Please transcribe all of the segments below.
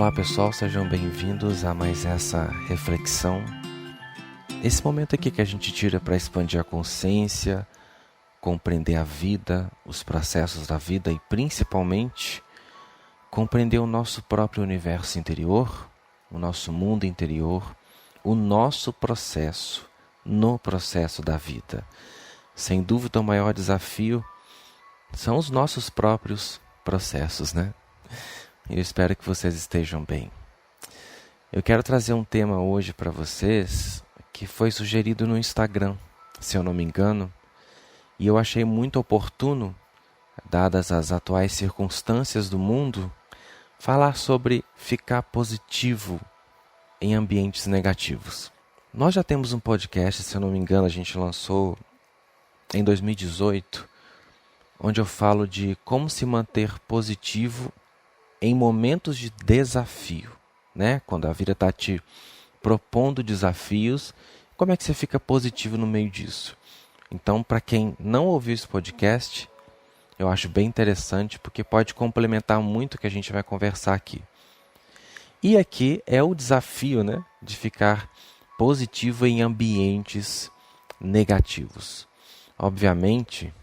Olá pessoal, sejam bem-vindos a mais essa reflexão. Esse momento aqui que a gente tira para expandir a consciência, compreender a vida, os processos da vida e principalmente compreender o nosso próprio universo interior, o nosso mundo interior, o nosso processo no processo da vida. Sem dúvida o maior desafio são os nossos próprios processos, né? Eu espero que vocês estejam bem. Eu quero trazer um tema hoje para vocês que foi sugerido no Instagram, se eu não me engano, e eu achei muito oportuno, dadas as atuais circunstâncias do mundo, falar sobre ficar positivo em ambientes negativos. Nós já temos um podcast, se eu não me engano, a gente lançou em 2018, onde eu falo de como se manter positivo em momentos de desafio, né? Quando a vida está te propondo desafios, como é que você fica positivo no meio disso? Então, para quem não ouviu esse podcast, eu acho bem interessante, porque pode complementar muito o que a gente vai conversar aqui. E aqui é o desafio, né? De ficar positivo em ambientes negativos. Obviamente,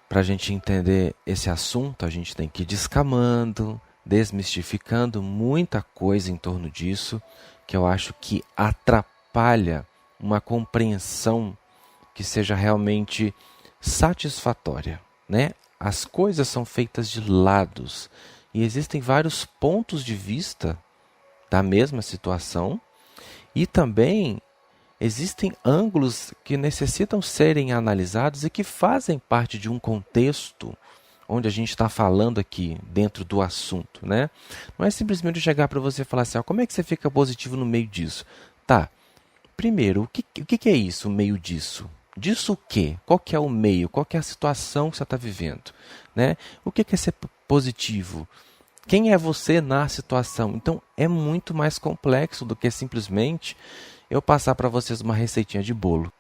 para a gente entender esse assunto, a gente tem que ir descamando, desmistificando muita coisa em torno disso, que eu acho que atrapalha uma compreensão que seja realmente satisfatória, né? As coisas são feitas de lados e existem vários pontos de vista da mesma situação e também existem ângulos que necessitam serem analisados e que fazem parte de um contexto onde a gente está falando aqui dentro do assunto, né? Não é simplesmente chegar para você e falar assim, como é que você fica positivo no meio disso? Tá, primeiro, o que é isso, o meio disso? Disso o quê? Qual que é o meio? Qual que é a situação que você está vivendo? Né? O que é ser positivo? Quem é você na situação? Então, é muito mais complexo do que simplesmente eu passar para vocês uma receitinha de bolo.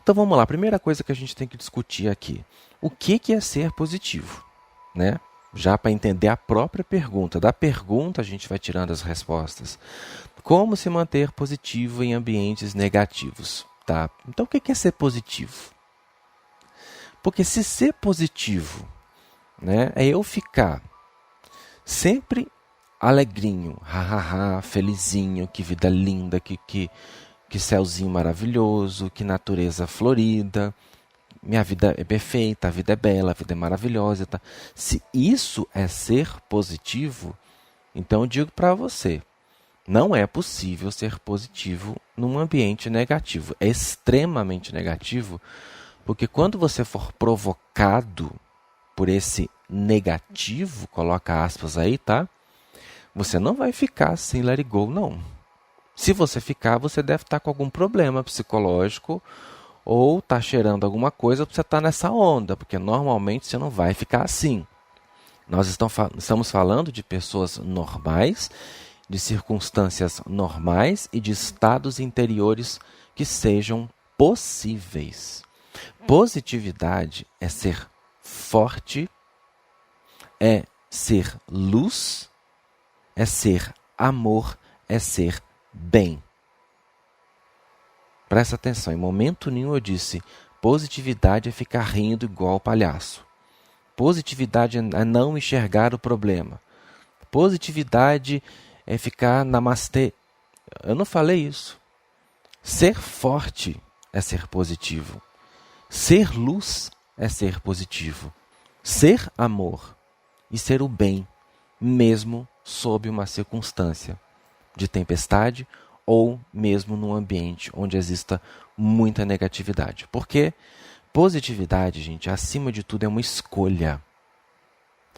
Então vamos lá, a primeira coisa que a gente tem que discutir aqui. O que é ser positivo? Né? Já para entender a própria pergunta. Da pergunta a gente vai tirando as respostas. Como se manter positivo em ambientes negativos? Tá? Então o que é ser positivo? Porque se ser positivo, né, é eu ficar sempre alegrinho, hahaha, felizinho, que vida linda, que céuzinho maravilhoso, que natureza florida, minha vida é perfeita, a vida é bela, a vida é maravilhosa. Tá? Se isso é ser positivo, então eu digo para você, não é possível ser positivo num ambiente negativo. É extremamente negativo, porque quando você for provocado por esse negativo, coloca aspas aí, tá? Você não vai ficar sem let it go, não. Se você ficar, você deve estar com algum problema psicológico ou está cheirando alguma coisa para você estar nessa onda, porque normalmente você não vai ficar assim. Nós estamos falando de pessoas normais, de circunstâncias normais e de estados interiores que sejam possíveis. Positividade é ser forte, é ser luz, é ser amor, é ser bem. Presta atenção, em momento nenhum eu disse positividade é ficar rindo igual palhaço. Positividade é não enxergar o problema. Positividade é ficar namastê. Eu não falei isso. Ser forte é ser positivo. Ser luz é ser positivo. Ser amor e ser o bem, mesmo sob uma circunstância de tempestade ou mesmo num ambiente onde exista muita negatividade. Porque positividade, gente, acima de tudo é uma escolha.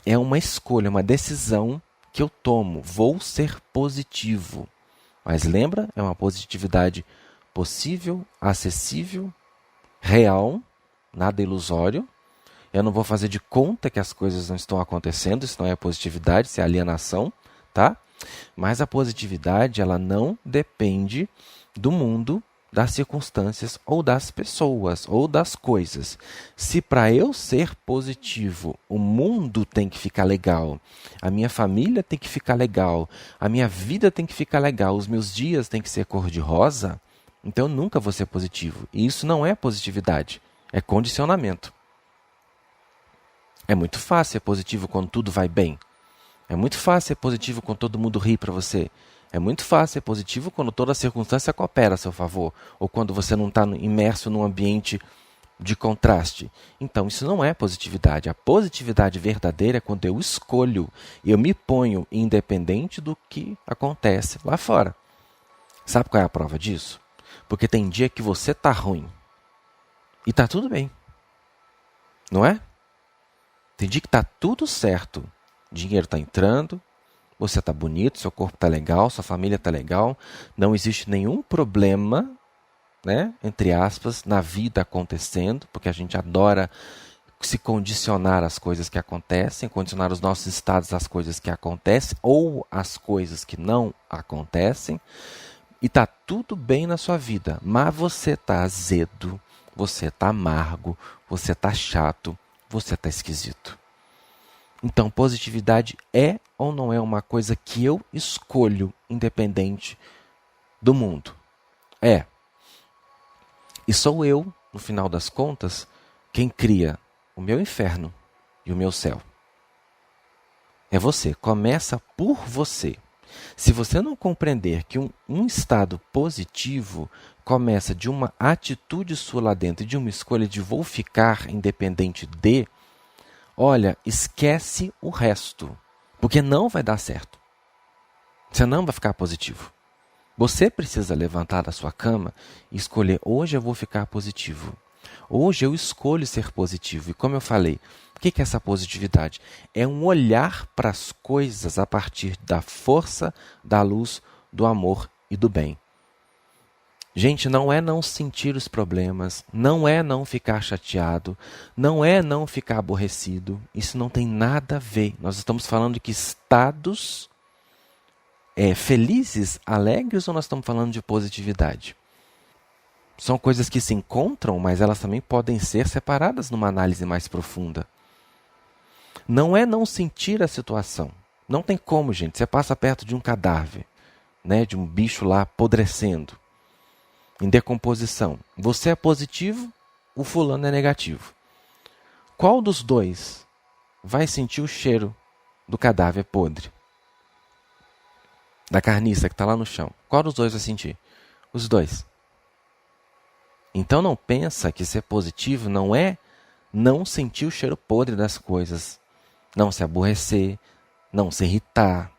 É uma escolha, uma decisão que eu tomo. Vou ser positivo. Mas lembra, é uma positividade possível, acessível, real, nada ilusório. Eu não vou fazer de conta que as coisas não estão acontecendo, isso não é positividade, isso é alienação, tá? Mas a positividade, ela não depende do mundo das circunstâncias ou das pessoas ou das coisas. Se para eu ser positivo, o mundo tem que ficar legal, a minha família tem que ficar legal, a minha vida tem que ficar legal, os meus dias têm que ser cor-de-rosa, então eu nunca vou ser positivo. E isso não é positividade, é condicionamento. É muito fácil ser positivo quando tudo vai bem. É muito fácil ser positivo quando todo mundo ri para você. É muito fácil ser positivo quando toda circunstância coopera a seu favor, ou quando você não está imerso num ambiente de contraste. Então, isso não é positividade. A positividade verdadeira é quando eu escolho, eu me ponho independente do que acontece lá fora. Sabe qual é a prova disso? Porque tem dia que você está ruim e está tudo bem, não é? Tem dia que está tudo certo, dinheiro está entrando, você está bonito, seu corpo está legal, sua família está legal, não existe nenhum problema, né, entre aspas, na vida acontecendo, porque a gente adora se condicionar às coisas que acontecem, condicionar os nossos estados às coisas que acontecem ou às coisas que não acontecem, e está tudo bem na sua vida, mas você está azedo, você está amargo, você está chato, você está esquisito. Então, positividade é ou não é uma coisa que eu escolho, independente do mundo? É. E sou eu, no final das contas, quem cria o meu inferno e o meu céu. É você. Começa por você. Se você não compreender que um estado positivo começa de uma atitude sua lá dentro, de uma escolha de vou ficar independente de, olha, esquece o resto, porque não vai dar certo. Você não vai ficar positivo. Você precisa levantar da sua cama e escolher, hoje eu vou ficar positivo. Hoje eu escolho ser positivo. E como eu falei, o que é essa positividade? É um olhar para as coisas a partir da força, da luz, do amor e do bem. Gente, não é não sentir os problemas, não é não ficar chateado, não é não ficar aborrecido. Isso não tem nada a ver. Nós estamos falando de que estados felizes, alegres, ou nós estamos falando de positividade? São coisas que se encontram, mas elas também podem ser separadas numa análise mais profunda. Não é não sentir a situação. Não tem como, gente. Você passa perto de um cadáver, né, de um bicho lá apodrecendo, em decomposição. Você é positivo, o fulano é negativo. Qual dos dois vai sentir o cheiro do cadáver podre? Da carniça que está lá no chão. Qual dos dois vai sentir? Os dois. Então não pensa que ser positivo não é não sentir o cheiro podre das coisas, não se aborrecer, não se irritar,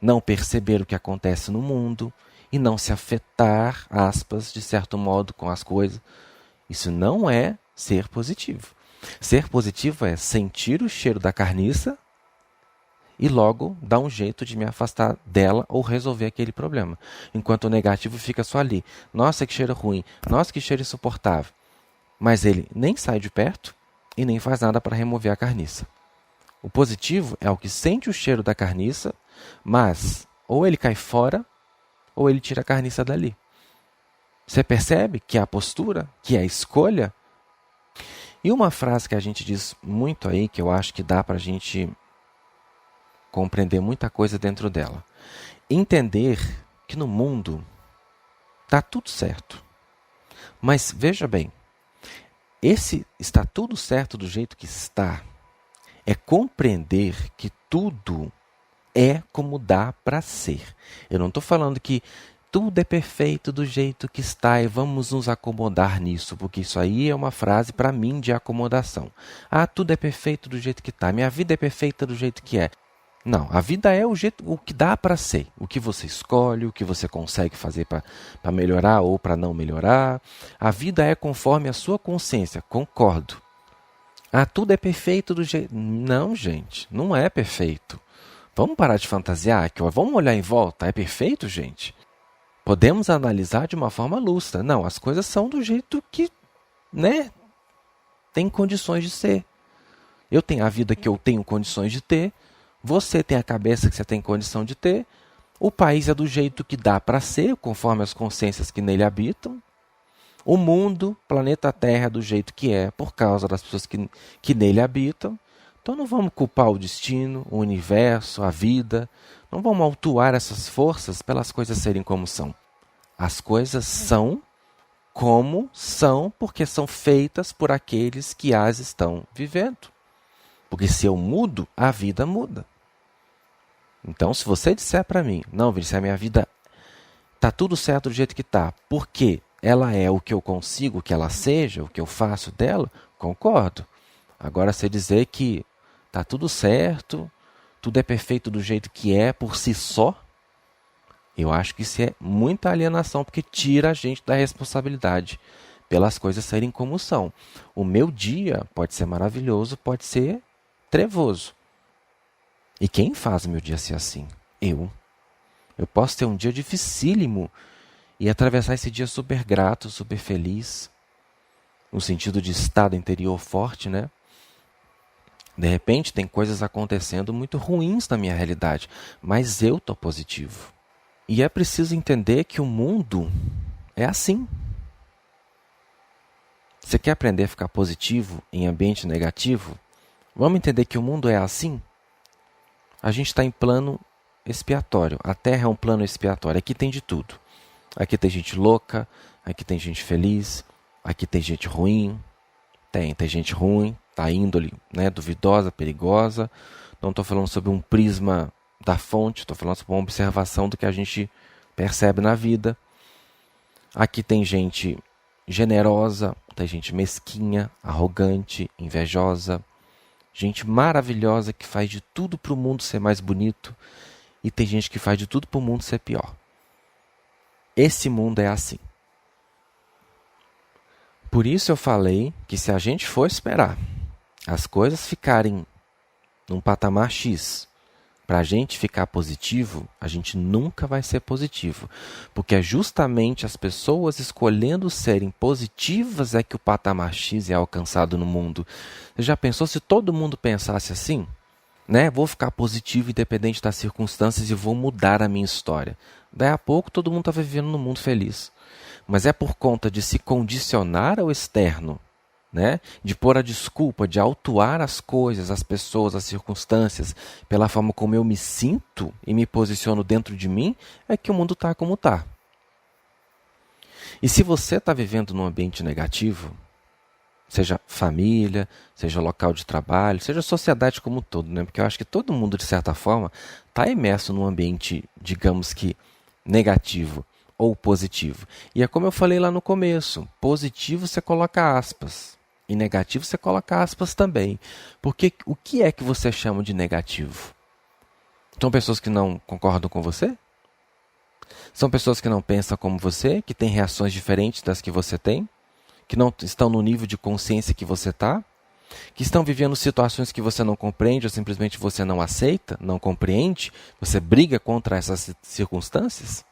não perceber o que acontece no mundo e não se afetar, aspas, de certo modo com as coisas. Isso não é ser positivo. Ser positivo é sentir o cheiro da carniça e logo dar um jeito de me afastar dela ou resolver aquele problema. Enquanto o negativo fica só ali. Nossa, que cheiro ruim. Nossa, que cheiro insuportável. Mas ele nem sai de perto e nem faz nada para remover a carniça. O positivo é o que sente o cheiro da carniça, mas ou ele cai fora ou ele tira a carniça dali. Você percebe que é a postura, que é a escolha? E uma frase que a gente diz muito aí, que eu acho que dá para a gente compreender muita coisa dentro dela. Entender que no mundo está tudo certo. Mas veja bem, esse está tudo certo do jeito que está é compreender que tudo é como dá para ser. Eu não estou falando que tudo é perfeito do jeito que está e vamos nos acomodar nisso, porque isso aí é uma frase para mim de acomodação. Ah, tudo é perfeito do jeito que está, minha vida é perfeita do jeito que é. Não, a vida é o que dá para ser, o que você escolhe, o que você consegue fazer para melhorar ou para não melhorar. A vida é conforme a sua consciência, concordo. Ah, tudo é perfeito do jeito... Não, gente, não é perfeito. Vamos parar de fantasiar aqui, vamos olhar em volta, é perfeito, gente? Podemos analisar de uma forma lúcida. Não, as coisas são do jeito que, né, tem condições de ser. Eu tenho a vida que eu tenho condições de ter, você tem a cabeça que você tem condição de ter, O país é do jeito que dá para ser, conforme as consciências que nele habitam. O mundo, planeta Terra, é do jeito que é, por causa das pessoas que nele habitam. Então não vamos culpar o destino, o universo, a vida. Não vamos autuar essas forças pelas coisas serem como são. As coisas são como são porque são feitas por aqueles que as estão vivendo. Porque se eu mudo, a vida muda. Então, se você disser para mim, não, Vinícius, a minha vida está tudo certo do jeito que está, porque ela é o que eu consigo que ela seja, o que eu faço dela, concordo. Agora, você dizer que está tudo certo, tudo é perfeito do jeito que é por si só, eu acho que isso é muita alienação, porque tira a gente da responsabilidade pelas coisas serem como são. O meu dia pode ser maravilhoso, pode ser trevoso. E quem faz o meu dia ser assim? Eu. Eu posso ter um dia dificílimo e atravessar esse dia super grato, super feliz, no sentido de estado interior forte, né? De repente tem coisas acontecendo muito ruins na minha realidade, mas eu estou positivo. E é preciso entender que o mundo é assim. Você quer aprender a ficar positivo em ambiente negativo? Vamos entender que o mundo é assim? A gente está em plano expiatório. A Terra é um plano expiatório. Aqui tem de tudo. Aqui tem gente louca, aqui tem gente feliz, aqui tem gente ruim. Tem gente ruim, tá índole, né, duvidosa, perigosa. Não estou falando sobre um prisma da fonte, estou falando sobre uma observação do que a gente percebe na vida. Aqui tem gente generosa, tem gente mesquinha, arrogante, invejosa. Gente maravilhosa que faz de tudo para o mundo ser mais bonito. E tem gente que faz de tudo para o mundo ser pior. Esse mundo é assim. Por isso eu falei que se a gente for esperar as coisas ficarem num patamar X, para a gente ficar positivo, a gente nunca vai ser positivo. Porque é justamente as pessoas escolhendo serem positivas é que o patamar X é alcançado no mundo. Você já pensou se todo mundo pensasse assim? Né? Vou ficar positivo independente das circunstâncias e vou mudar a minha história. Daí a pouco todo mundo está vivendo num mundo feliz. Mas é por conta de se condicionar ao externo, né? De pôr a desculpa, de autuar as coisas, as pessoas, as circunstâncias, pela forma como eu me sinto e me posiciono dentro de mim, é que o mundo está como está. E se você está vivendo num ambiente negativo, seja família, seja local de trabalho, seja sociedade como um todo, né? Porque eu acho que todo mundo, de certa forma, está imerso num ambiente, digamos que, negativo ou positivo. E é como eu falei lá no começo, positivo você coloca aspas, e negativo você coloca aspas também. Porque o que é que você chama de negativo? São pessoas que não concordam com você? São pessoas que não pensam como você, que têm reações diferentes das que você tem? Que não estão no nível de consciência que você está? Que estão vivendo situações que você não compreende ou simplesmente você não aceita, não compreende? Você briga contra essas circunstâncias?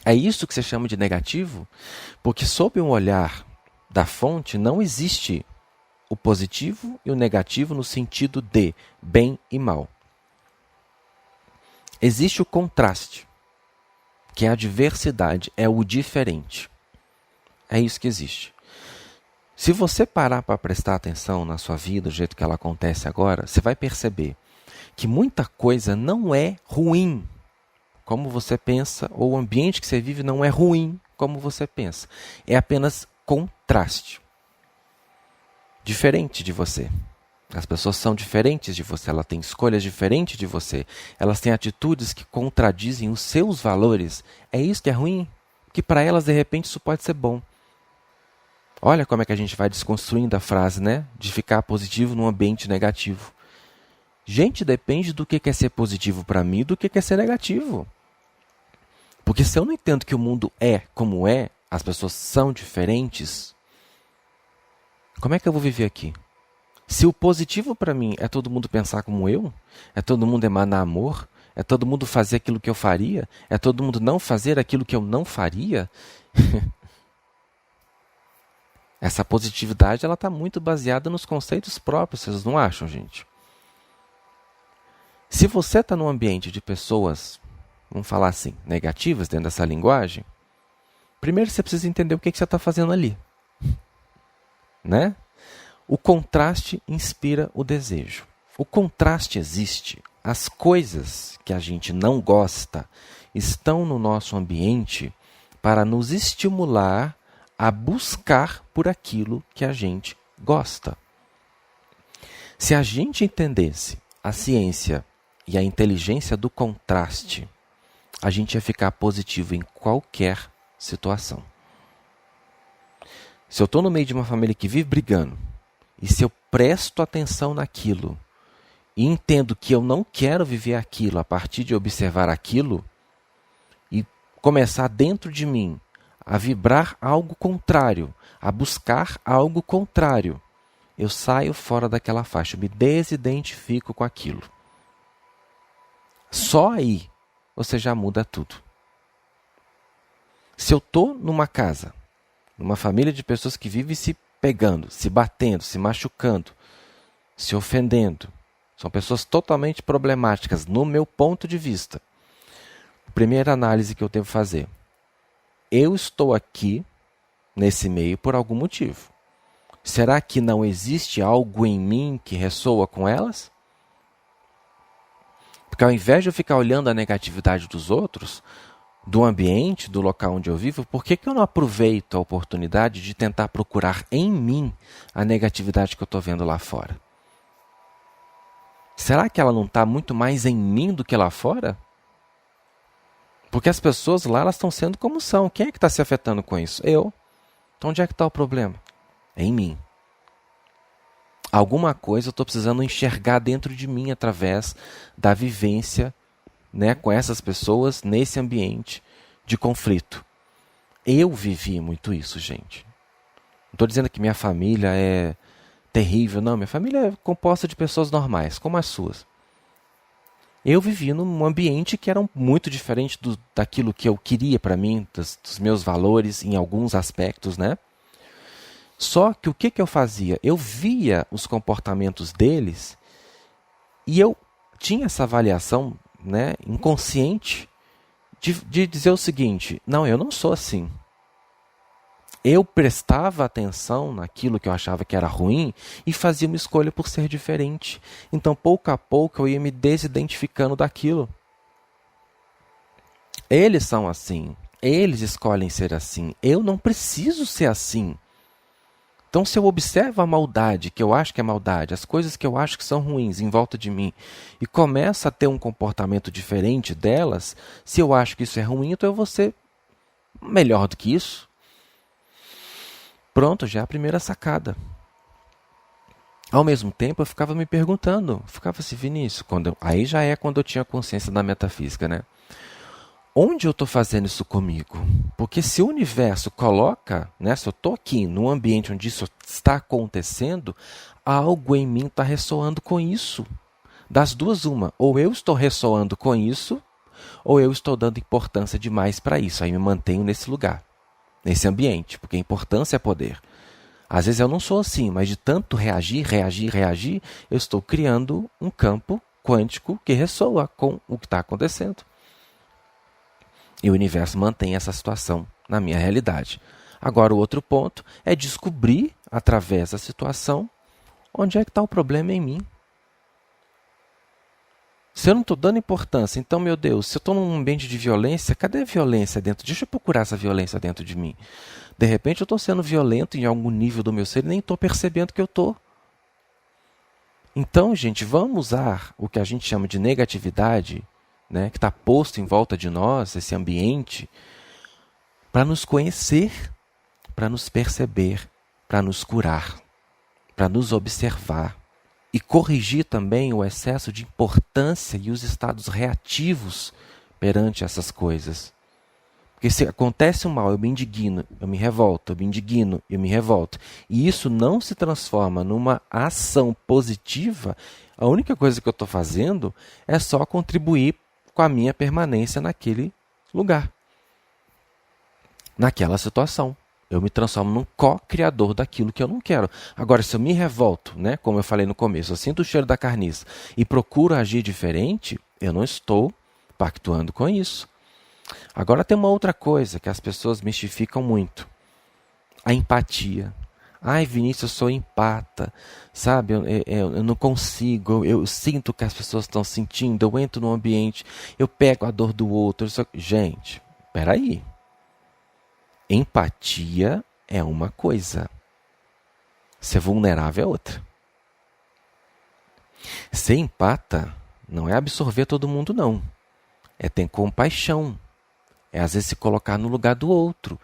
É isso que você chama de negativo? Porque sob um olhar da fonte não existe o positivo e o negativo no sentido de bem e mal. Existe o contraste, que é a diversidade, é o diferente. É isso que existe. Se você parar para prestar atenção na sua vida, do jeito que ela acontece agora, você vai perceber que muita coisa não é ruim como você pensa, ou o ambiente que você vive não é ruim como você pensa. É apenas contraste. Diferente de você. As pessoas são diferentes de você, elas têm escolhas diferentes de você, elas têm atitudes que contradizem os seus valores. É isso que é ruim? Que para elas, de repente, isso pode ser bom. Olha como é que a gente vai desconstruindo a frase, né? De ficar positivo num ambiente negativo. Gente, depende do que é ser positivo para mim e do que é ser negativo. Porque se eu não entendo que o mundo é como é, as pessoas são diferentes, como é que eu vou viver aqui? Se o positivo para mim é todo mundo pensar como eu, é todo mundo emanar amor, é todo mundo fazer aquilo que eu faria, é todo mundo não fazer aquilo que eu não faria, essa positividade ela está muito baseada nos conceitos próprios, vocês não acham, gente? Se você está num ambiente de pessoas vamos falar assim, negativas dentro dessa linguagem, primeiro você precisa entender o que você está fazendo ali. Né? O contraste inspira o desejo. O contraste existe. As coisas que a gente não gosta estão no nosso ambiente para nos estimular a buscar por aquilo que a gente gosta. Se a gente entendesse a ciência e a inteligência do contraste, a gente ia ficar positivo em qualquer situação. Se eu estou no meio de uma família que vive brigando, e se eu presto atenção naquilo, e entendo que eu não quero viver aquilo a partir de observar aquilo, e começar dentro de mim a vibrar algo contrário, a buscar algo contrário, eu saio fora daquela faixa, eu me desidentifico com aquilo. Só aí você já muda tudo. Se eu estou numa casa, numa família de pessoas que vivem se pegando, se batendo, se machucando, se ofendendo, são pessoas totalmente problemáticas no meu ponto de vista. A primeira análise que eu devo fazer: eu estou aqui nesse meio por algum motivo. Será que não existe algo em mim que ressoa com elas? Porque ao invés de eu ficar olhando a negatividade dos outros, do ambiente, do local onde eu vivo, por que eu não aproveito a oportunidade de tentar procurar em mim a negatividade que eu estou vendo lá fora? Será que ela não está muito mais em mim do que lá fora? Porque as pessoas lá elas estão sendo como são. Quem é que está se afetando com isso? Eu. Então onde é que está o problema? É em mim. Alguma coisa eu estou precisando enxergar dentro de mim através da vivência, né, com essas pessoas nesse ambiente de conflito. Eu vivi muito isso, gente. Não estou dizendo que minha família é terrível, não. Minha família é composta de pessoas normais, como as suas. Eu vivi num ambiente que era muito diferente daquilo que eu queria para mim, dos meus valores em alguns aspectos, né? Só que o que eu fazia? Eu via os comportamentos deles e eu tinha essa avaliação, né, inconsciente de dizer o seguinte: não, eu não sou assim. Eu prestava atenção naquilo que eu achava que era ruim e fazia uma escolha por ser diferente. Então, pouco a pouco, eu ia me desidentificando daquilo. Eles são assim. Eles escolhem ser assim. Eu não preciso ser assim. Então, se eu observo a maldade, que eu acho que é maldade, as coisas que eu acho que são ruins em volta de mim, e começo a ter um comportamento diferente delas, se eu acho que isso é ruim, então eu vou ser melhor do que isso. Pronto, já é a primeira sacada. Ao mesmo tempo, eu ficava me perguntando, ficava assim, Vinícius, aí já é quando eu tinha consciência da metafísica, né? Onde eu estou fazendo isso comigo? Porque se o universo coloca, né, se eu estou aqui num ambiente onde isso está acontecendo, algo em mim está ressoando com isso. Das duas, uma. Ou eu estou ressoando com isso, ou eu estou dando importância demais para isso. Aí me mantenho nesse lugar, nesse ambiente, porque a importância é poder. Às vezes eu não sou assim, mas de tanto reagir, eu estou criando um campo quântico que ressoa com o que está acontecendo. E o universo mantém essa situação na minha realidade. Agora, o outro ponto é descobrir, através da situação, onde é que está o problema em mim. Se eu não estou dando importância, então, meu Deus, se eu estou num ambiente de violência, cadê a violência dentro? Deixa eu procurar essa violência dentro de mim. De repente, eu estou sendo violento em algum nível do meu ser e nem estou percebendo que eu estou. Então, gente, vamos usar o que a gente chama de negatividade, né, que está posto em volta de nós, esse ambiente, para nos conhecer, para nos perceber, para nos curar, para nos observar e corrigir também o excesso de importância e os estados reativos perante essas coisas. Porque se acontece um mal, eu me indigno, eu me revolto, eu me indigno, eu me revolto, e isso não se transforma numa ação positiva, a única coisa que eu estou fazendo é só contribuir com a minha permanência naquele lugar, naquela situação. Eu me transformo num co-criador daquilo que eu não quero. Agora, se eu me revolto, né, como eu falei no começo, eu sinto o cheiro da carniça e procuro agir diferente, eu não estou pactuando com isso. Agora tem uma outra coisa que as pessoas mistificam muito. A empatia. Ai, Vinícius, eu sou empata, sabe? Eu não consigo, eu sinto o que as pessoas estão sentindo, eu entro no ambiente, eu pego a dor do outro. Gente, peraí. Empatia é uma coisa, ser vulnerável é outra. Ser empata não é absorver todo mundo, não. É ter compaixão. É às vezes se colocar no lugar do outro.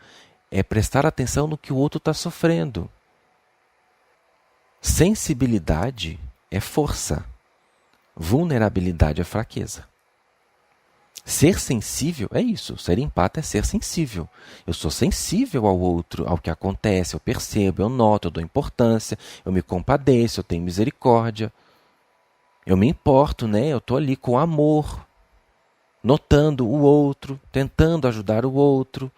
É prestar atenção no que o outro está sofrendo. Sensibilidade é força. Vulnerabilidade é fraqueza. Ser sensível é isso. Ser empata é ser sensível. Eu sou sensível ao outro, ao que acontece, eu percebo, eu noto, eu dou importância, eu me compadeço, eu tenho misericórdia. Eu me importo, né? Eu estou ali com amor, notando o outro, tentando ajudar o outro,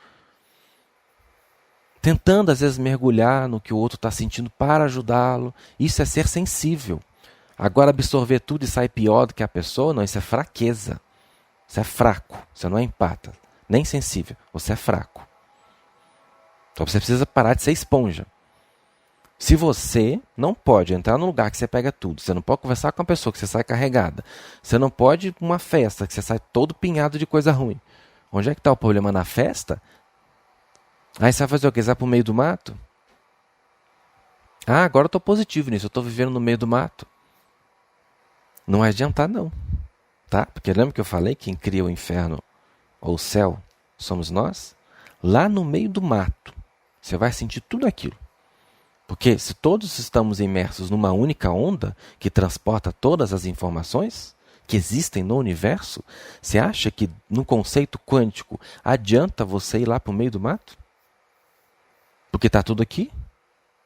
tentando às vezes mergulhar no que o outro está sentindo para ajudá-lo. Isso é ser sensível. Agora absorver tudo e sair pior do que a pessoa, não, isso é fraqueza. Você é fraco, você não é empata, nem sensível, você é fraco. Então você precisa parar de ser esponja. Se você não pode entrar num lugar que você pega tudo, você não pode conversar com uma pessoa que você sai carregada, você não pode ir para uma festa que você sai todo pinhado de coisa ruim. Onde é que está o problema na festa? Aí você vai fazer o quê? Você vai para o meio do mato? Ah, agora eu estou positivo nisso, eu estou vivendo no meio do mato. Não vai adiantar não. Tá? Porque lembra que eu falei que quem cria o inferno ou o céu somos nós? Lá no meio do mato, você vai sentir tudo aquilo. Porque se todos estamos imersos numa única onda que transporta todas as informações que existem no universo, você acha que no conceito quântico adianta você ir lá para o meio do mato? Porque está tudo aqui,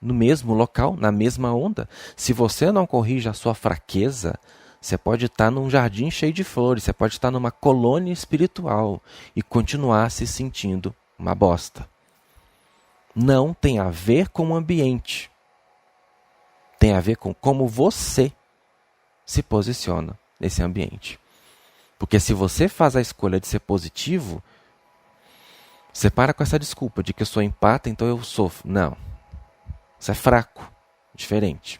no mesmo local, na mesma onda. Se você não corrige a sua fraqueza, você pode estar num jardim cheio de flores, você pode estar numa colônia espiritual e continuar se sentindo uma bosta. Não tem a ver com o ambiente. Tem a ver com como você se posiciona nesse ambiente. Porque se você faz a escolha de ser positivo, você para com essa desculpa de que eu sou empata, então eu sofro. Não. Você é fraco. Diferente.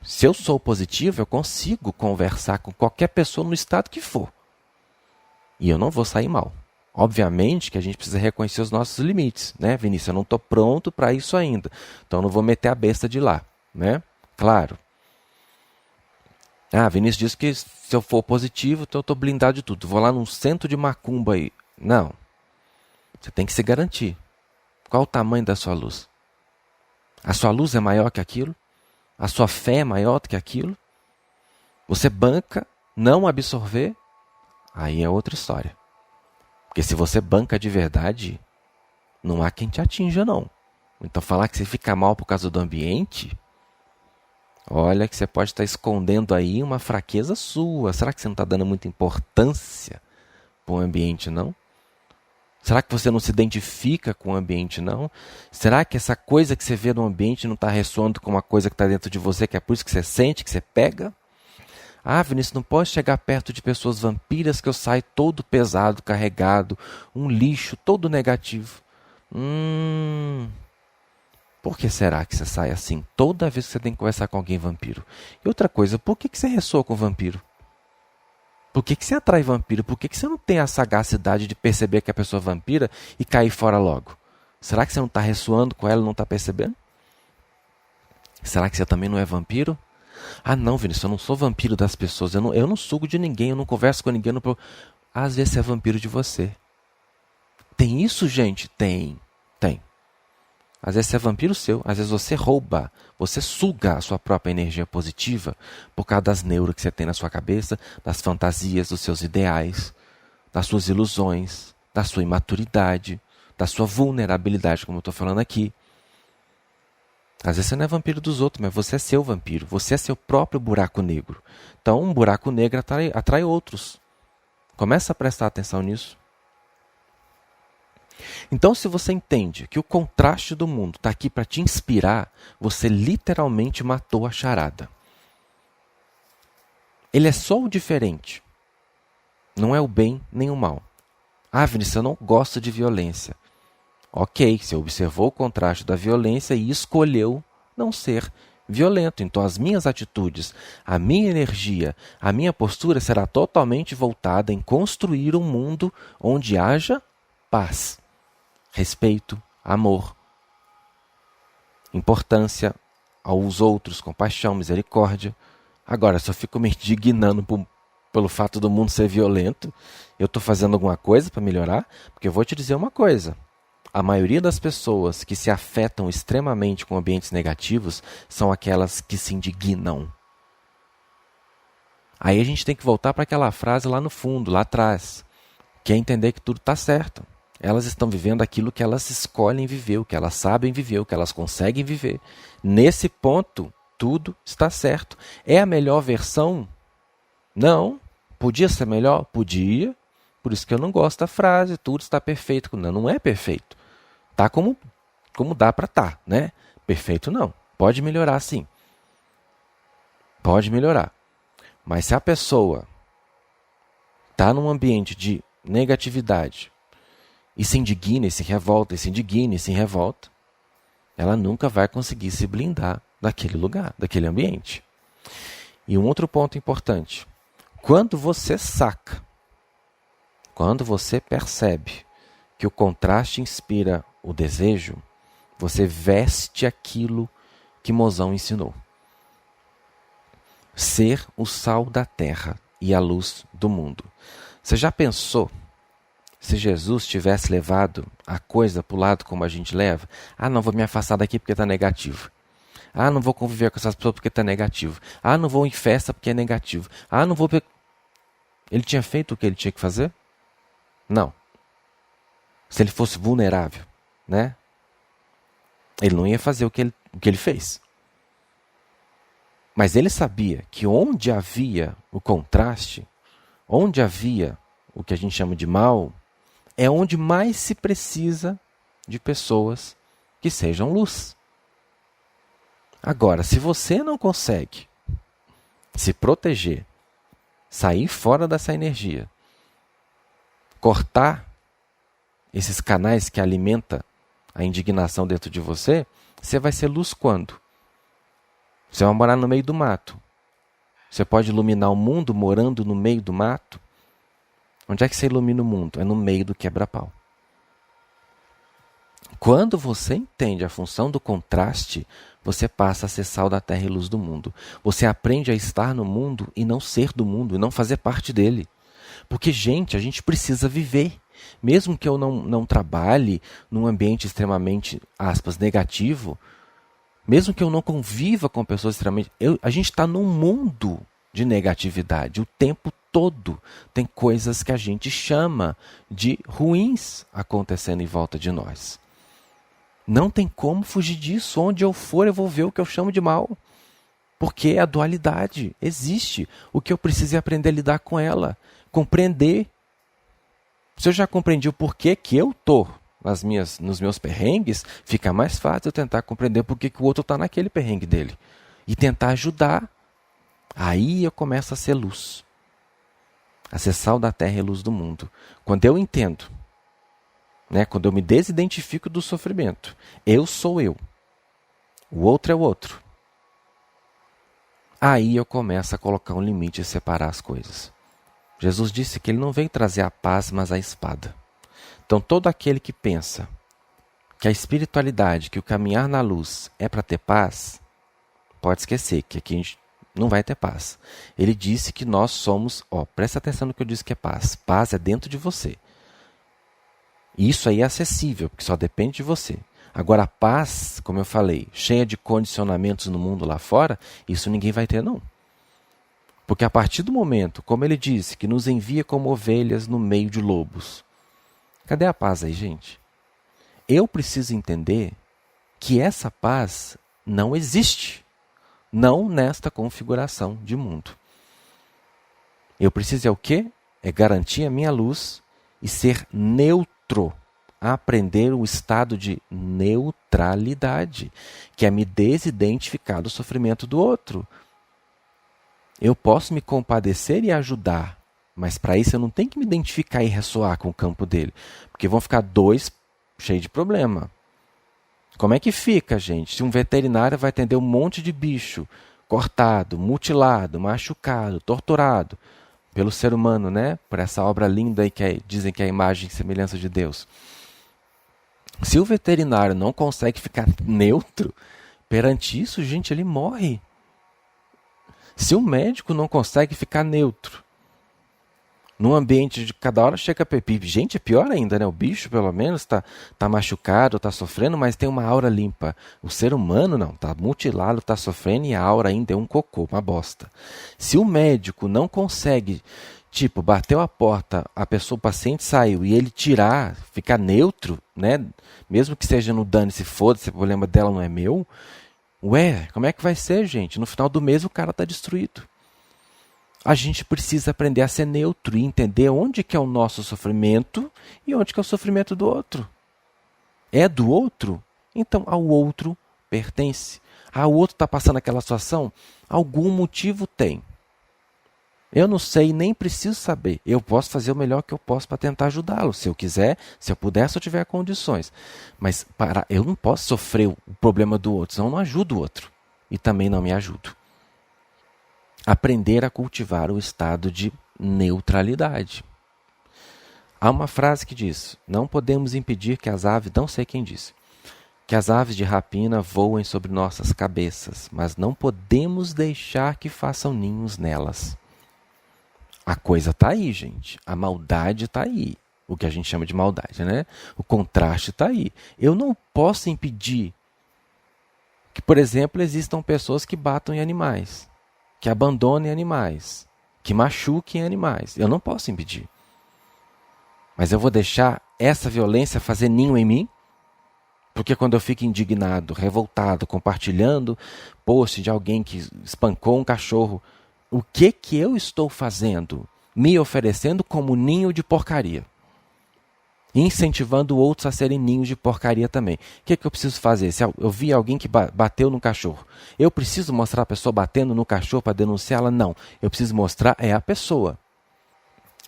Se eu sou positivo, eu consigo conversar com qualquer pessoa no estado que for. E eu não vou sair mal. Obviamente que a gente precisa reconhecer os nossos limites, né, Vinícius? Eu não estou pronto para isso ainda. Então eu não vou meter a besta de lá, né? Claro. Ah, Vinícius disse que se eu for positivo, então eu estou blindado de tudo. Vou lá num centro de macumba aí. Não. Você tem que se garantir. Qual o tamanho da sua luz? A sua luz é maior que aquilo? A sua fé é maior do que aquilo? Você banca não absorver? Aí é outra história. Porque se você banca de verdade, não há quem te atinja, não. Então falar que você fica mal por causa do ambiente, olha que você pode estar escondendo aí uma fraqueza sua. Será que você não está dando muita importância para o ambiente, não? Será que você não se identifica com o ambiente, não? Será que essa coisa que você vê no ambiente não está ressoando com uma coisa que está dentro de você, que é por isso que você sente, que você pega? Ah, Vinícius, não pode chegar perto de pessoas vampiras que eu saio todo pesado, carregado, um lixo todo negativo. Por que será que você sai assim toda vez que você tem que conversar com alguém vampiro? E outra coisa, por que você ressoa com vampiro? Por que você atrai vampiro? Por que você não tem a sagacidade de perceber que a pessoa é vampira e cair fora logo? Será que você não está ressoando com ela e não está percebendo? Será que você também não é vampiro? Ah não, Vinícius, eu não sou vampiro das pessoas, eu não sugo de ninguém, eu não converso com ninguém. Às vezes você é vampiro de você. Tem isso, gente? Tem. Às vezes você é vampiro seu, às vezes você rouba, você suga a sua própria energia positiva por causa das neuras que você tem na sua cabeça, das fantasias, dos seus ideais, das suas ilusões, da sua imaturidade, da sua vulnerabilidade, como eu estou falando aqui. Às vezes você não é vampiro dos outros, mas você é seu vampiro, você é seu próprio buraco negro. Então um buraco negro atrai outros. Começa a prestar atenção nisso. Então, se você entende que o contraste do mundo está aqui para te inspirar, você literalmente matou a charada. Ele é só o diferente. Não é o bem nem o mal. Ah, Vinícius, eu não gosto de violência. Ok, você observou o contraste da violência e escolheu não ser violento. Então as minhas atitudes, a minha energia, a minha postura será totalmente voltada em construir um mundo onde haja paz, respeito, amor, importância aos outros, compaixão, misericórdia. Agora, se eu fico me indignando pelo fato do mundo ser violento, eu estou fazendo alguma coisa para melhorar? Porque eu vou te dizer uma coisa. A maioria das pessoas que se afetam extremamente com ambientes negativos são aquelas que se indignam. Aí a gente tem que voltar para aquela frase lá no fundo, lá atrás, que é entender que tudo está certo. Elas estão vivendo aquilo que elas escolhem viver, o que elas sabem viver, o que elas conseguem viver. Nesse ponto, tudo está certo. É a melhor versão? Não. Podia ser melhor? Podia. Por isso que eu não gosto da frase, tudo está perfeito. Não, não é perfeito. Tá como dá para estar, né? Perfeito não. Pode melhorar sim. Pode melhorar. Mas se a pessoa está num ambiente de negatividade e se indigna e se revolta, e se indigna e se revolta, ela nunca vai conseguir se blindar daquele lugar, daquele ambiente. E um outro ponto importante. Quando você saca, quando você percebe que o contraste inspira o desejo, você veste aquilo que Mozão ensinou. Ser o sal da terra e a luz do mundo. Você já pensou se Jesus tivesse levado a coisa para o lado como a gente leva? Ah, não, vou me afastar daqui porque está negativo. Ah, não vou conviver com essas pessoas porque está negativo. Ah, não vou em festa porque é negativo. Ah, não vou... Ele tinha feito o que ele tinha que fazer? Não. Se ele fosse vulnerável, né? Ele não ia fazer o que ele fez. Mas ele sabia que onde havia o contraste, onde havia o que a gente chama de mal, é onde mais se precisa de pessoas que sejam luz. Agora, se você não consegue se proteger, sair fora dessa energia, cortar esses canais que alimentam a indignação dentro de você, você vai ser luz quando? Você vai morar no meio do mato. Você pode iluminar o mundo morando no meio do mato? Onde é que você ilumina o mundo? É no meio do quebra-pau. Quando você entende a função do contraste, você passa a ser sal da terra e luz do mundo. Você aprende a estar no mundo e não ser do mundo, e não fazer parte dele. Porque, gente, a gente precisa viver. Mesmo que eu não trabalhe num ambiente extremamente, aspas, negativo, mesmo que eu não conviva com pessoas extremamente... a gente está num mundo de negatividade o tempo todo. Tem coisas que a gente chama de ruins acontecendo em volta de nós. Não tem como fugir disso. Onde eu for, eu vou ver o que eu chamo de mal. Porque a dualidade existe. O que eu preciso é aprender a lidar com ela. Compreender. Se eu já compreendi o porquê que eu estou nos meus perrengues, fica mais fácil eu tentar compreender porquê que o outro está naquele perrengue dele. E tentar ajudar. Aí eu começo a ser luz. A ser sal da terra e luz do mundo. Quando eu entendo, né, quando eu me desidentifico do sofrimento, eu sou eu. O outro é o outro. Aí eu começo a colocar um limite e separar as coisas. Jesus disse que ele não veio trazer a paz, mas a espada. Então todo aquele que pensa que a espiritualidade, que o caminhar na luz é para ter paz, pode esquecer que aqui a gente não vai ter paz. Ele disse que nós somos, presta atenção no que eu disse que é paz. Paz é dentro de você. Isso aí é acessível, porque só depende de você. Agora a paz, como eu falei, cheia de condicionamentos no mundo lá fora, isso ninguém vai ter não. Porque a partir do momento, como ele disse, que nos envia como ovelhas no meio de lobos. Cadê a paz aí, gente? Eu preciso entender que essa paz não existe. Não nesta configuração de mundo. Eu preciso é o quê? É garantir a minha luz e ser neutro. Aprender o estado de neutralidade, que é me desidentificar do sofrimento do outro. Eu posso me compadecer e ajudar, Mas para isso eu não tenho que me identificar e ressoar com o campo dele. Porque vão ficar dois cheios de problema. Como é que fica, gente? Se um veterinário vai atender um monte de bicho cortado, mutilado, machucado, torturado pelo ser humano, né? Por essa obra linda aí que dizem que é a imagem e semelhança de Deus. Se o veterinário não consegue ficar neutro perante isso, gente, ele morre. Se o médico não consegue ficar neutro num ambiente de cada hora chega pepipe, gente, é pior ainda, né? O bicho, pelo menos, tá machucado, está sofrendo, mas tem uma aura limpa. O ser humano não, está mutilado, está sofrendo e a aura ainda é um cocô, uma bosta. Se o médico não consegue, tipo, bateu a porta, o paciente saiu e ele tirar, ficar neutro, né? Mesmo que seja no dane-se, foda-se, o problema dela não é meu. Ué, como é que vai ser, gente? No final do mês o cara está destruído. A gente precisa aprender a ser neutro e entender onde que é o nosso sofrimento e onde que é o sofrimento do outro. É do outro? Então ao outro pertence. O outro está passando aquela situação? Algum motivo tem. Eu não sei, nem preciso saber. Eu posso fazer o melhor que eu posso para tentar ajudá-lo. Se eu quiser, se eu puder, se eu tiver condições. Mas eu não posso sofrer o problema do outro, senão eu não ajudo o outro. E também não me ajudo. Aprender a cultivar o estado de neutralidade. Há uma frase que diz: não podemos impedir que as aves, não sei quem disse, que as aves de rapina voem sobre nossas cabeças, mas não podemos deixar que façam ninhos nelas. A coisa está aí, gente. A maldade está aí. O que a gente chama de maldade, né? O contraste está aí. Eu não posso impedir que, por exemplo, existam pessoas que batam em animais, que abandonem animais, que machuquem animais. Eu não posso impedir. Mas eu vou deixar essa violência fazer ninho em mim? Porque quando eu fico indignado, revoltado, compartilhando post de alguém que espancou um cachorro, o que eu estou fazendo? Me oferecendo como ninho de porcaria. Incentivando outros a serem ninhos de porcaria também. O que eu preciso fazer? Se eu vi alguém que bateu no cachorro, eu preciso mostrar a pessoa batendo no cachorro para denunciá-la? Não. Eu preciso mostrar a pessoa.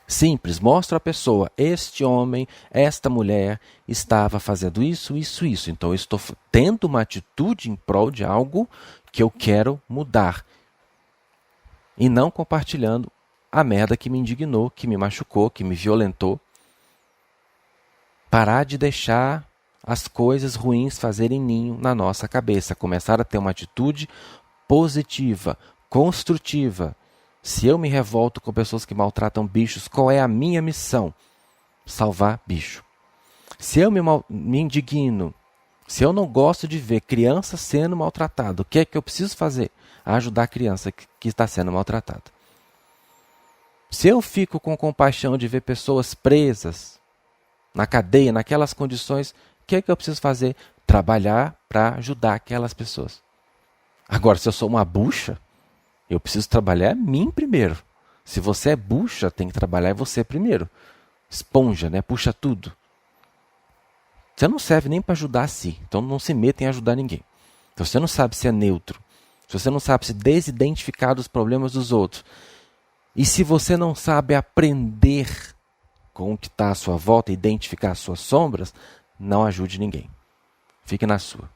Simples, mostro a pessoa. Este homem, esta mulher estava fazendo isso, isso, isso. Então eu estou tendo uma atitude em prol de algo que eu quero mudar. E não compartilhando a merda que me indignou, que me machucou, que me violentou. Parar de deixar as coisas ruins fazerem ninho na nossa cabeça. Começar a ter uma atitude positiva, construtiva. Se eu me revolto com pessoas que maltratam bichos, qual é a minha missão? Salvar bicho. Se eu me indigno, se eu não gosto de ver criança sendo maltratada, o que é que eu preciso fazer? Ajudar a criança que está sendo maltratada. Se eu fico com compaixão de ver pessoas presas na cadeia, naquelas condições, o que é que eu preciso fazer? Trabalhar para ajudar aquelas pessoas. Agora, se eu sou uma bucha, eu preciso trabalhar em mim primeiro. Se você é bucha, tem que trabalhar em você primeiro. Esponja, né? Puxa tudo. Você não serve nem para ajudar a si, então não se meta em ajudar ninguém. Se você não sabe ser neutro, se você não sabe se desidentificar dos problemas dos outros, e se você não sabe aprender com o que está à sua volta, identificar as suas sombras, não ajude ninguém. Fique na sua.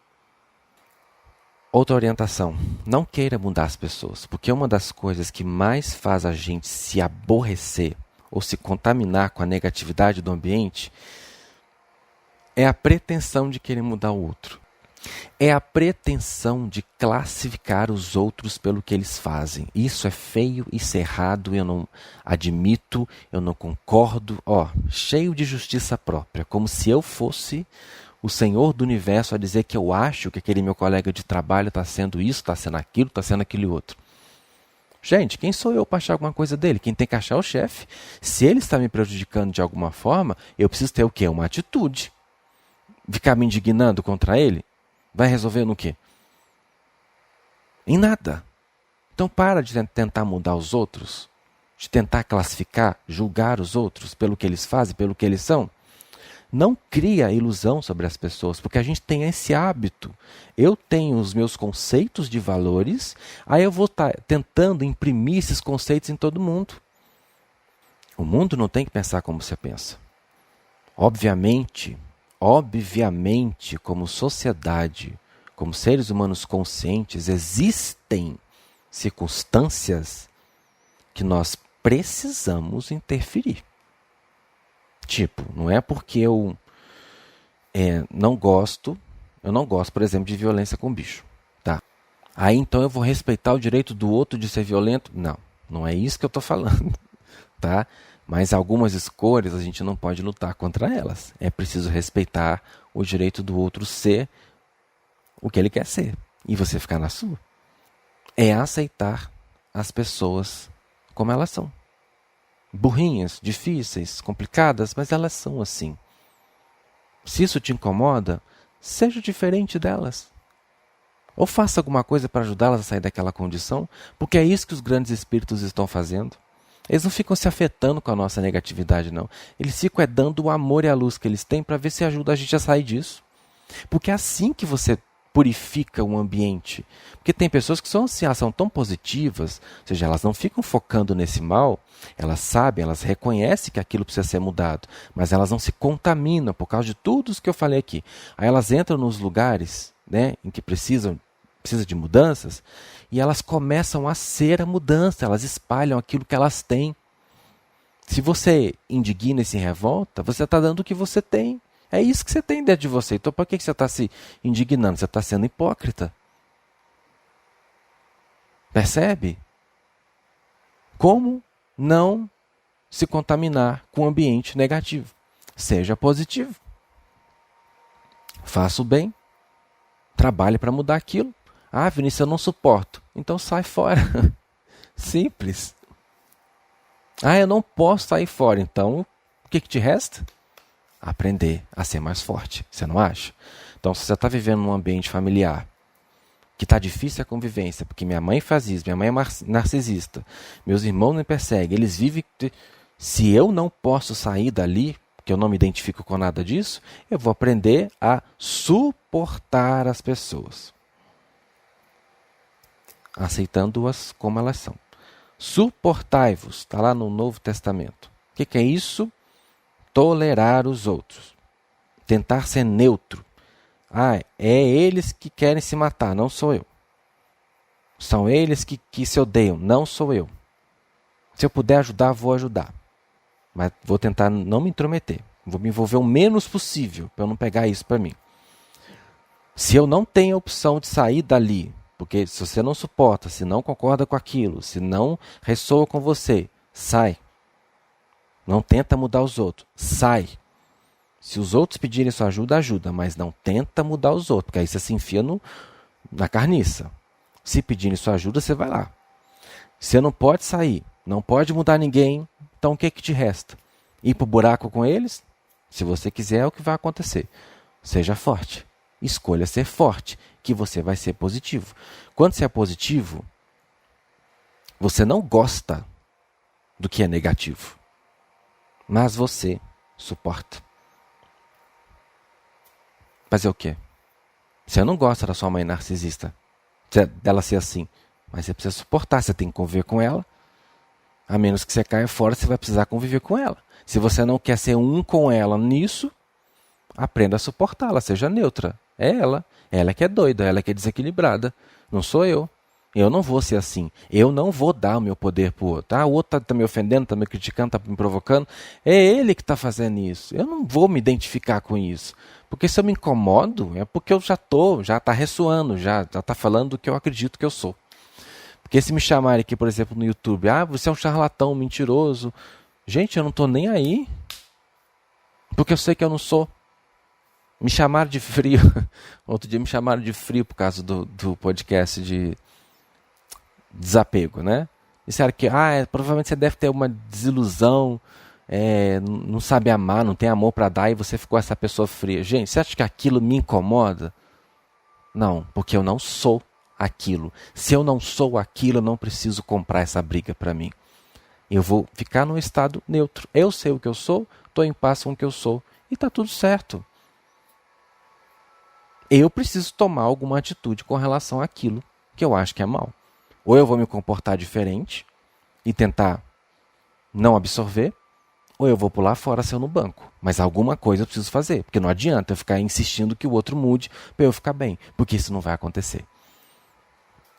Outra orientação, não queira mudar as pessoas, porque uma das coisas que mais faz a gente se aborrecer ou se contaminar com a negatividade do ambiente é a pretensão de querer mudar o outro. É a pretensão de classificar os outros pelo que eles fazem. Isso é feio, isso é errado, eu não admito, eu não concordo. Cheio de justiça própria, como se eu fosse o Senhor do universo a dizer que eu acho que aquele meu colega de trabalho está sendo isso, está sendo aquilo outro. Gente, quem sou eu para achar alguma coisa dele? Quem tem que achar é o chefe. Se ele está me prejudicando de alguma forma, eu preciso ter o quê? Uma atitude. Ficar me indignando contra ele? Vai resolver no quê? Em nada. Então para de tentar mudar os outros, de tentar classificar, julgar os outros pelo que eles fazem, pelo que eles são. Não cria ilusão sobre as pessoas, porque a gente tem esse hábito. Eu tenho os meus conceitos de valores, aí eu vou estar tentando imprimir esses conceitos em todo mundo. O mundo não tem que pensar como você pensa. Obviamente, como sociedade, como seres humanos conscientes, existem circunstâncias que nós precisamos interferir. Tipo, não é porque eu não gosto, por exemplo, de violência com bicho, tá? Aí então eu vou respeitar o direito do outro de ser violento? Não, não é isso que eu estou falando, tá? Mas algumas escolhas a gente não pode lutar contra elas. É preciso respeitar o direito do outro ser o que ele quer ser e você ficar na sua. É aceitar as pessoas como elas são. Burrinhas, difíceis, complicadas, mas elas são assim. Se isso te incomoda, seja diferente delas. Ou faça alguma coisa para ajudá-las a sair daquela condição, porque é isso que os grandes espíritos estão fazendo. Eles não ficam se afetando com a nossa negatividade, não. Eles ficam dando o amor e a luz que eles têm para ver se ajuda a gente a sair disso. Porque é assim que você purifica o ambiente. Porque tem pessoas que são assim, elas são tão positivas, ou seja, elas não ficam focando nesse mal, elas sabem, elas reconhecem que aquilo precisa ser mudado, mas elas não se contaminam por causa de tudo isso que eu falei aqui. Aí elas entram nos lugares, né, em que precisa de mudanças, e elas começam a ser a mudança, elas espalham aquilo que elas têm. Se você indigna e se revolta, você está dando o que você tem. É isso que você tem dentro de você. Então por que você está se indignando? Você está sendo hipócrita. Percebe? Como não se contaminar com o ambiente negativo? Seja positivo. Faça o bem. Trabalhe para mudar aquilo. Ah, Vinícius, eu não suporto. Então sai fora. Simples. Ah, eu não posso sair fora. Então, o que te resta? Aprender a ser mais forte. Você não acha? Então, se você está vivendo num ambiente familiar que está difícil a convivência, porque minha mãe faz isso, minha mãe é narcisista, meus irmãos me perseguem, eles vivem... Se eu não posso sair dali, porque eu não me identifico com nada disso, eu vou aprender a suportar as pessoas. Aceitando-as como elas são. Suportai-vos, está lá no Novo Testamento. O que é isso? Tolerar os outros. Tentar ser neutro. Ah, é eles que querem se matar, não sou eu. São eles que se odeiam, não sou eu. Se eu puder ajudar, vou ajudar. Mas vou tentar não me intrometer. Vou me envolver o menos possível para eu não pegar isso para mim. Se eu não tenho a opção de sair dali, porque se você não suporta, se não concorda com aquilo, se não ressoa com você, sai. Não tenta mudar os outros, sai. Se os outros pedirem sua ajuda, ajuda, mas não tenta mudar os outros, porque aí você se enfia na carniça. Se pedirem sua ajuda, você vai lá. Você não pode sair, não pode mudar ninguém, então o que te resta? Ir para o buraco com eles? Se você quiser, é o que vai acontecer. Seja forte. Escolha ser forte, que você vai ser positivo. Quando você é positivo, você não gosta do que é negativo, mas você suporta. Fazer o quê? Você não gosta da sua mãe narcisista, dela ser assim, mas você precisa suportar, você tem que conviver com ela. A menos que você caia fora, você vai precisar conviver com ela. Se você não quer ser um com ela nisso, aprenda a suportá-la, seja neutra. É ela que é doida, ela que é desequilibrada. Não sou eu. Eu não vou ser assim. Eu não vou dar o meu poder para o outro. Ah, o outro está me ofendendo, está me criticando, está me provocando. É ele que está fazendo isso. Eu não vou me identificar com isso. Porque se eu me incomodo, é porque eu já está ressoando, já está falando do que eu acredito que eu sou. Porque se me chamarem aqui, por exemplo, no YouTube, ah, você é um charlatão, um mentiroso. Gente, eu não estou nem aí. Porque eu sei que eu não sou. Me chamaram de frio. Outro dia me chamaram de frio por causa do podcast de desapego, né? Disseram que provavelmente você deve ter uma desilusão, não sabe amar, não tem amor para dar e você ficou essa pessoa fria. Gente, você acha que aquilo me incomoda? Não, porque eu não sou aquilo. Se eu não sou aquilo, eu não preciso comprar essa briga para mim. Eu vou ficar num estado neutro. Eu sei o que eu sou, estou em paz com o que eu sou e está tudo certo. Eu preciso tomar alguma atitude com relação àquilo que eu acho que é mal. Ou eu vou me comportar diferente e tentar não absorver, ou eu vou pular fora se eu no banco. Mas alguma coisa eu preciso fazer, porque não adianta eu ficar insistindo que o outro mude para eu ficar bem, porque isso não vai acontecer.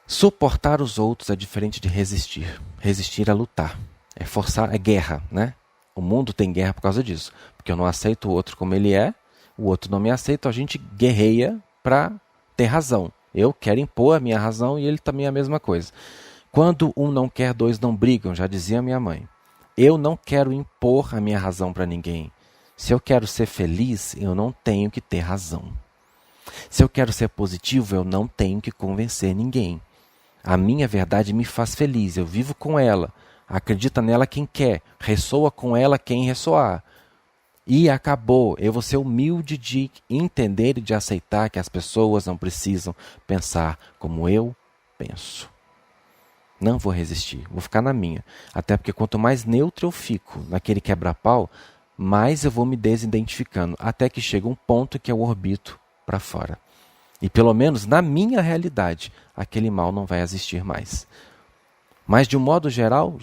Suportar os outros é diferente de resistir. Resistir é lutar, é forçar, é guerra, né? O mundo tem guerra por causa disso, porque eu não aceito o outro como ele é, o outro não me aceita, a gente guerreia para ter razão. Eu quero impor a minha razão e ele também é a mesma coisa. Quando um não quer, dois não brigam, já dizia minha mãe. Eu não quero impor a minha razão para ninguém. Se eu quero ser feliz, eu não tenho que ter razão. Se eu quero ser positivo, eu não tenho que convencer ninguém. A minha verdade me faz feliz, eu vivo com ela, acredita nela quem quer, ressoa com ela quem ressoar. E acabou, eu vou ser humilde de entender e de aceitar que as pessoas não precisam pensar como eu penso. Não vou resistir, vou ficar na minha. Até porque quanto mais neutro eu fico naquele quebra-pau, mais eu vou me desidentificando, até que chega um ponto que eu orbito para fora. E pelo menos na minha realidade, aquele mal não vai existir mais. Mas de um modo geral,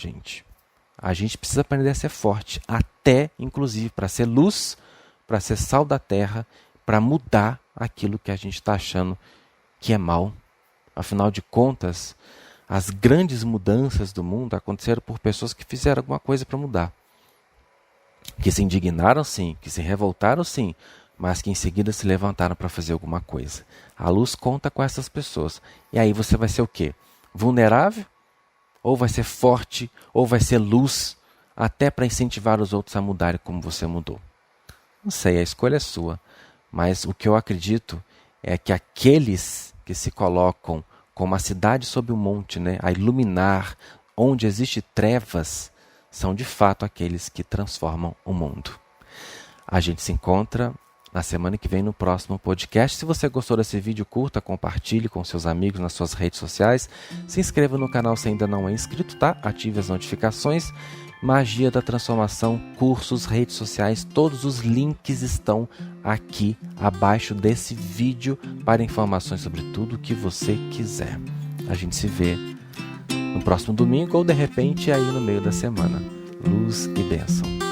a gente precisa aprender a ser forte, até inclusive para ser luz, para ser sal da terra, para mudar aquilo que a gente está achando que é mal. Afinal de contas, as grandes mudanças do mundo aconteceram por pessoas que fizeram alguma coisa para mudar. Que se indignaram sim, que se revoltaram sim, mas que em seguida se levantaram para fazer alguma coisa. A luz conta com essas pessoas. E aí você vai ser o quê? Vulnerável? Ou vai ser forte? Ou vai ser luz? Até para incentivar os outros a mudarem como você mudou. Não sei, a escolha é sua. Mas o que eu acredito é que aqueles que se colocam como a cidade sob o monte, né, a iluminar, onde existe trevas, são de fato aqueles que transformam o mundo. A gente se encontra na semana que vem no próximo podcast. Se você gostou desse vídeo, curta, compartilhe com seus amigos nas suas redes sociais. Se inscreva no canal se ainda não é inscrito, tá? Ative as notificações. Magia da Transformação, cursos, redes sociais, todos os links estão aqui abaixo desse vídeo para informações sobre tudo o que você quiser. A gente se vê no próximo domingo ou de repente aí no meio da semana. Luz e bênção.